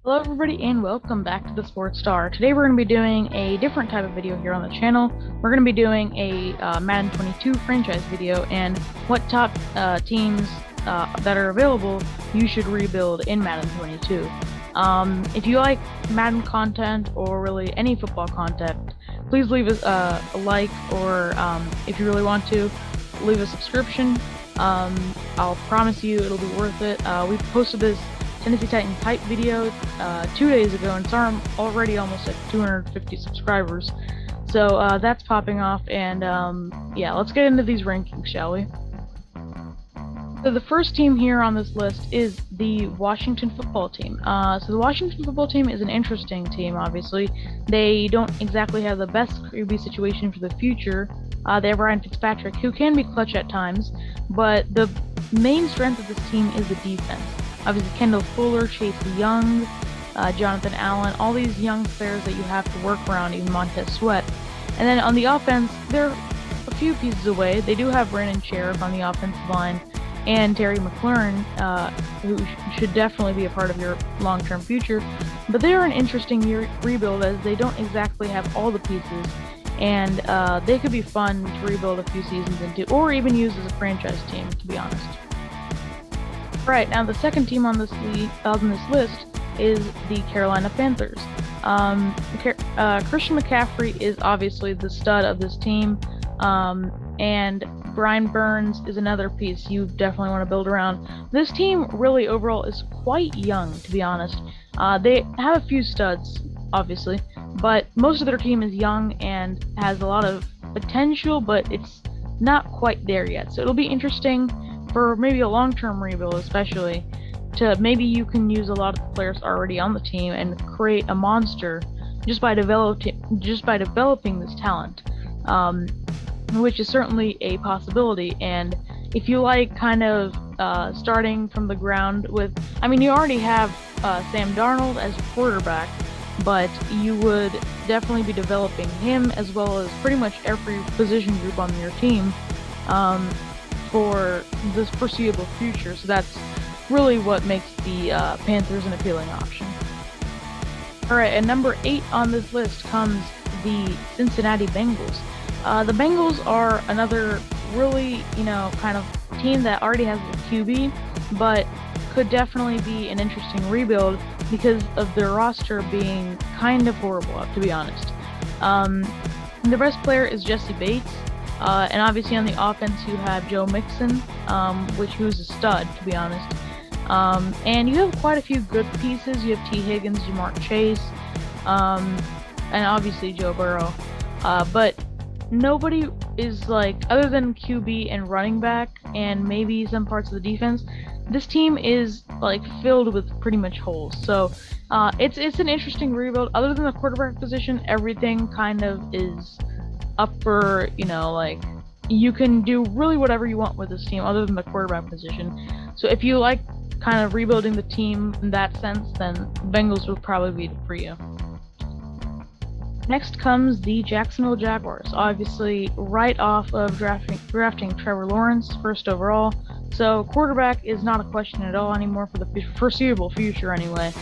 Hello everybody and welcome back to the Sports Star. Today we're going to be doing a different type of video here on the channel. We're going to be doing a Madden 22 franchise video and what top teams that are available you should rebuild in Madden 22. If you like Madden content or really any football content, please leave us a like or if you really want to, leave a subscription. I'll promise you it'll be worth it. We posted this Tennessee Titans hype video 2 days ago, and it's already almost at 250 subscribers. So that's popping off, and yeah, let's get into these rankings, shall we? So the first team here on this list is the Washington football team. So the Washington football team is an interesting team, obviously. They don't exactly have the best QB situation for the future. They have Ryan Fitzpatrick, who can be clutch at times, but the main strength of this team is the defense. Obviously, Kendall Fuller, Chase Young, Jonathan Allen, all these young players that you have to work around, even Montez Sweat. And then on the offense, they're a few pieces away. They do have Brandon Sheriff on the offensive line and Terry McLaurin, who should definitely be a part of your long-term future. But they are an interesting rebuild as they don't exactly have all the pieces, and they could be fun to rebuild a few seasons into, or even use as a franchise team, to be honest. Right, now the second team on this list is the Carolina Panthers. Christian McCaffrey is obviously the stud of this team, and Brian Burns is another piece you definitely want to build around. This team really overall is quite young, to be honest. They have a few studs, obviously, but most of their team is young and has a lot of potential, but it's not quite there yet. So it'll be interesting for maybe a long-term rebuild, especially, to maybe you can use a lot of the players already on the team and create a monster just by developing this talent, which is certainly a possibility. And if you like kind of starting from the ground with, I mean, you already have Sam Darnold as a quarterback, but you would definitely be developing him as well as pretty much every position group on your team for this foreseeable future. So that's really what makes the Panthers an appealing option. Alright, at number 8 on this list comes the Cincinnati Bengals. The Bengals are another really, kind of team that already has a QB, but could definitely be an interesting rebuild because of their roster being kind of horrible, to be honest. The best player is Jesse Bates. And obviously on the offense you have Joe Mixon, who's a stud, to be honest. And you have quite a few good pieces. You have T. Higgins, Jamar Chase, and obviously Joe Burrow. But nobody is other than QB and running back and maybe some parts of the defense, this team is filled with pretty much holes. So it's an interesting rebuild. Other than the quarterback position, everything kind of is up for, you can do really whatever you want with this team other than the quarterback position. So if you like kind of rebuilding the team in that sense, then Bengals will probably be for you. Next comes the Jacksonville Jaguars, obviously right off of drafting Trevor Lawrence first overall. So quarterback is not a question at all anymore for the foreseeable future anyway.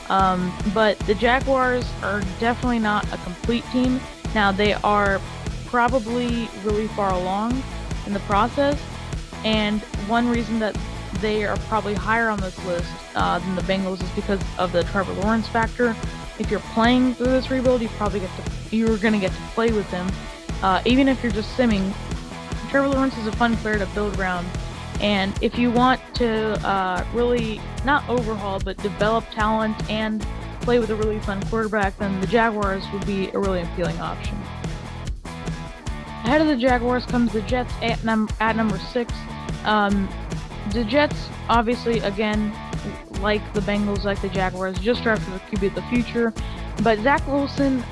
But the Jaguars are definitely not a complete team. Now they are probably really far along in the process, and one reason that they are probably higher on this list than the Bengals is because of the Trevor Lawrence factor. If you're playing through this rebuild, you're gonna get to play with him. Even if you're just simming, Trevor Lawrence is a fun player to build around. And if you want to really not overhaul but develop talent and play with a really fun quarterback, then the Jaguars would be a really appealing option. Ahead of the Jaguars comes the Jets at number 6. The Jets, obviously, again, like the Bengals, like the Jaguars, just drafted the QB of the future. But Zach Wilson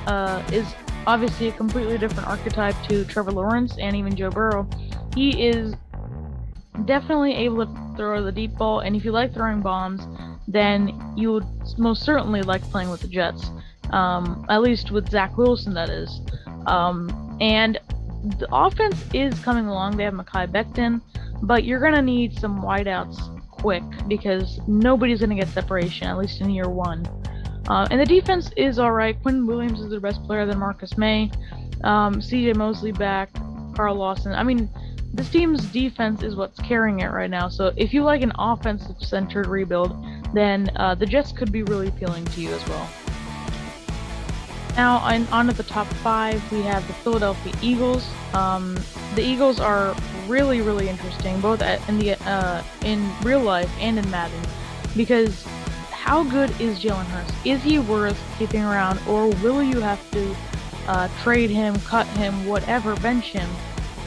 is obviously a completely different archetype to Trevor Lawrence and even Joe Burrow. He is definitely able to throw the deep ball, and if you like throwing bombs, then you would most certainly like playing with the Jets. At least with Zach Wilson, that is. And the offense is coming along. They have Mekhi Becton, but you're going to need some wideouts quick because nobody's going to get separation, at least in year one. And the defense is alright. Quinn Williams is their best player, then Marcus May. CJ Mosley back, Carl Lawson. I mean, this team's defense is what's carrying it right now. So if you like an offensive-centered rebuild, then the Jets could be really appealing to you as well. Now, on to the top 5, we have the Philadelphia Eagles. The Eagles are really, really interesting, both in real life and in Madden, because how good is Jalen Hurts? Is he worth keeping around, or will you have to trade him, cut him, whatever, bench him,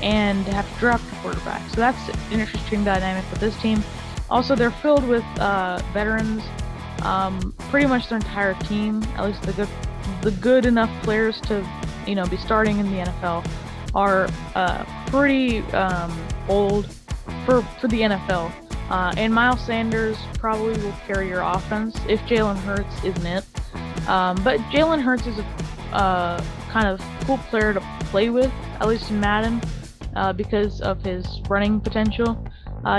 and have to draft a quarterback? So that's an interesting dynamic with this team. Also, they're filled with veterans. Pretty much their entire team, at least the good enough players to, be starting in the NFL, are pretty old for the NFL. And Miles Sanders probably will carry your offense if Jalen Hurts isn't it. But Jalen Hurts is a kind of cool player to play with, at least in Madden, because of his running potential.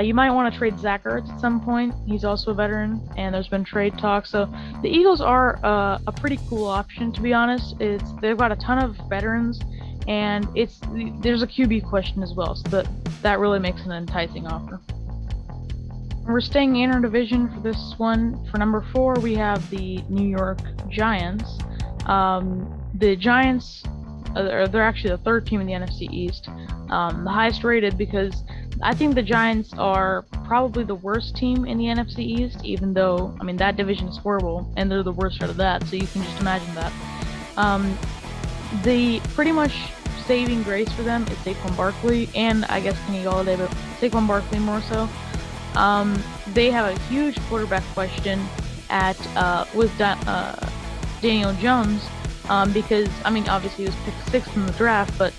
You might want to trade Zach Ertz at some point. He's also a veteran, and there's been trade talk. So the Eagles are a pretty cool option, to be honest. They've got a ton of veterans, and there's a QB question as well, so that really makes an enticing offer. We're staying in our division for this one. For number 4, we have the New York Giants. The Giants, they're actually the 3rd team in the NFC East, the highest rated, because I think the Giants are probably the worst team in the NFC East, even though, that division is horrible, and they're the worst out of that, so you can just imagine that. The pretty much saving grace for them is Saquon Barkley, and I guess Kenny Golladay, but Saquon Barkley more so. They have a huge quarterback question with Daniel Jones, because, obviously he was picked 6th in the draft, but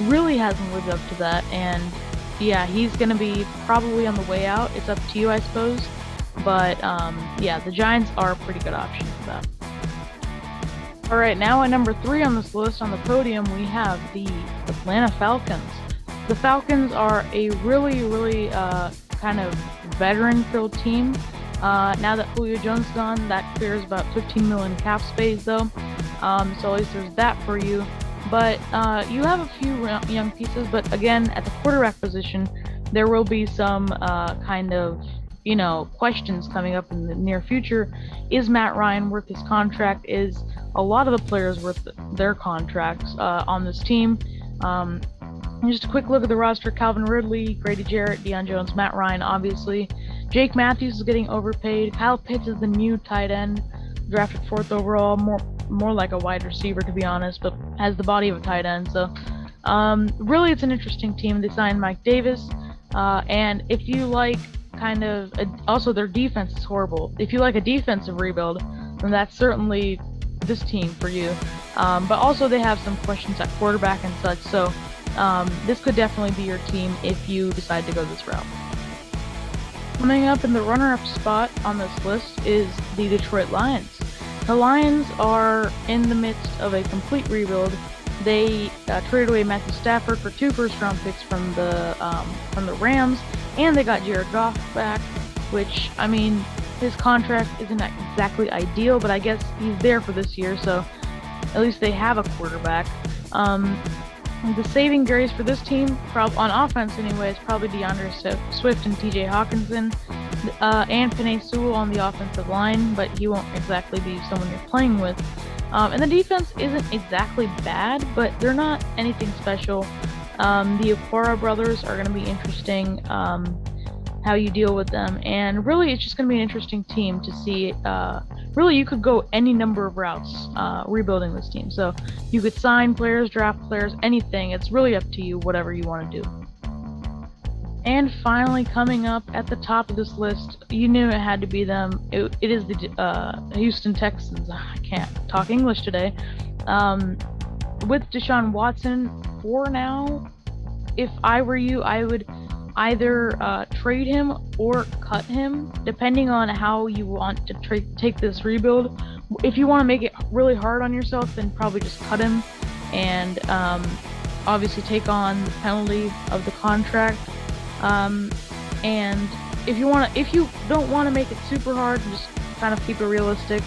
really hasn't lived up to that, and yeah, he's going to be probably on the way out. It's up to you, I suppose, but yeah, the Giants are a pretty good option for that. Alright, now at number 3 on this list, on the podium, we have the Atlanta Falcons. The Falcons are a really, really kind of veteran-filled team. Now that Julio Jones is gone, that clears about $15 million cap space, though. So at least there's that for you. But you have a few young pieces, but again, at the quarterback position, there will be some kind of, questions coming up in the near future. Is Matt Ryan worth his contract? Is a lot of the players worth their contracts on this team? Just a quick look at the roster: Calvin Ridley, Grady Jarrett, Deion Jones, Matt Ryan, obviously. Jake Matthews is getting overpaid. Kyle Pitts is the new tight end, drafted 4th overall, more like a wide receiver, to be honest, but has the body of a tight end. So really, it's an interesting team. They signed Mike Davis, and if you like also their defense is horrible. If you like a defensive rebuild, then that's certainly this team for you. But also they have some questions at quarterback and such, so this could definitely be your team if you decide to go this route. Coming up in the runner-up spot on this list is the Detroit Lions. The Lions are in the midst of a complete rebuild. They traded away Matthew Stafford for 2 first-round picks from the Rams, and they got Jared Goff back, which, his contract isn't exactly ideal, but I guess he's there for this year, so at least they have a quarterback. The saving grace for this team, on offense anyway, is probably DeAndre Swift and TJ Hawkinson, and Penei Sewell on the offensive line, but he won't exactly be someone you're playing with. And the defense isn't exactly bad, but they're not anything special. The Okora brothers are going to be interesting, how you deal with them, and really it's just going to be an interesting team to see. Really, you could go any number of routes rebuilding this team. So you could sign players, draft players, anything. It's really up to you, whatever you want to do. And finally, coming up at the top of this list, you knew it had to be them. It is the Houston Texans. I can't talk English today. With Deshaun Watson, for now, if I were you, I would either trade him or cut him, depending on how you want to take this rebuild. If you want to make it really hard on yourself, then probably just cut him and obviously take on the penalty of the contract. And if you don't want to make it super hard, just kind of keep it realistic,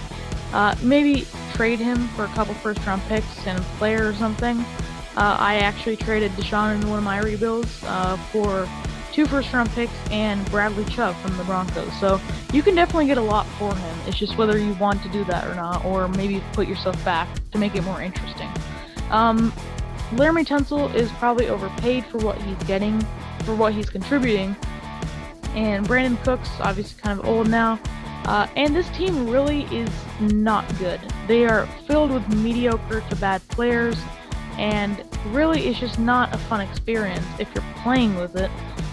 Maybe trade him for a couple first-round picks and a player or something. I actually traded Deshaun in one of my rebuilds for 2 first-round picks and Bradley Chubb from the Broncos. So you can definitely get a lot for him. It's just whether you want to do that or not, or maybe put yourself back to make it more interesting. Laremy Tunsil is probably overpaid for what he's getting, for what he's contributing, and Brandon Cooks obviously kind of old now. And this team really is not good. They are filled with mediocre to bad players, and really it's just not a fun experience if you're playing with it.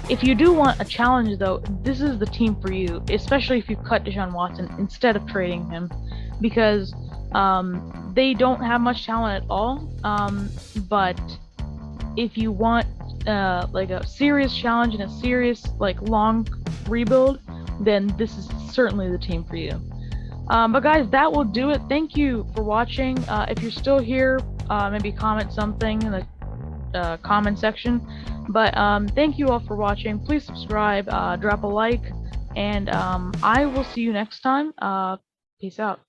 If you do want a challenge, though, this is the team for you, especially if you cut Deshaun Watson instead of trading him, because they don't have much talent at all. But if you want like a serious challenge and a serious long rebuild, then this is certainly the team for you. But guys, that will do it. Thank you for watching. If you're still here, maybe comment something in the comment section. But thank you all for watching. Please subscribe, drop a like, and I will see you next time. Peace out.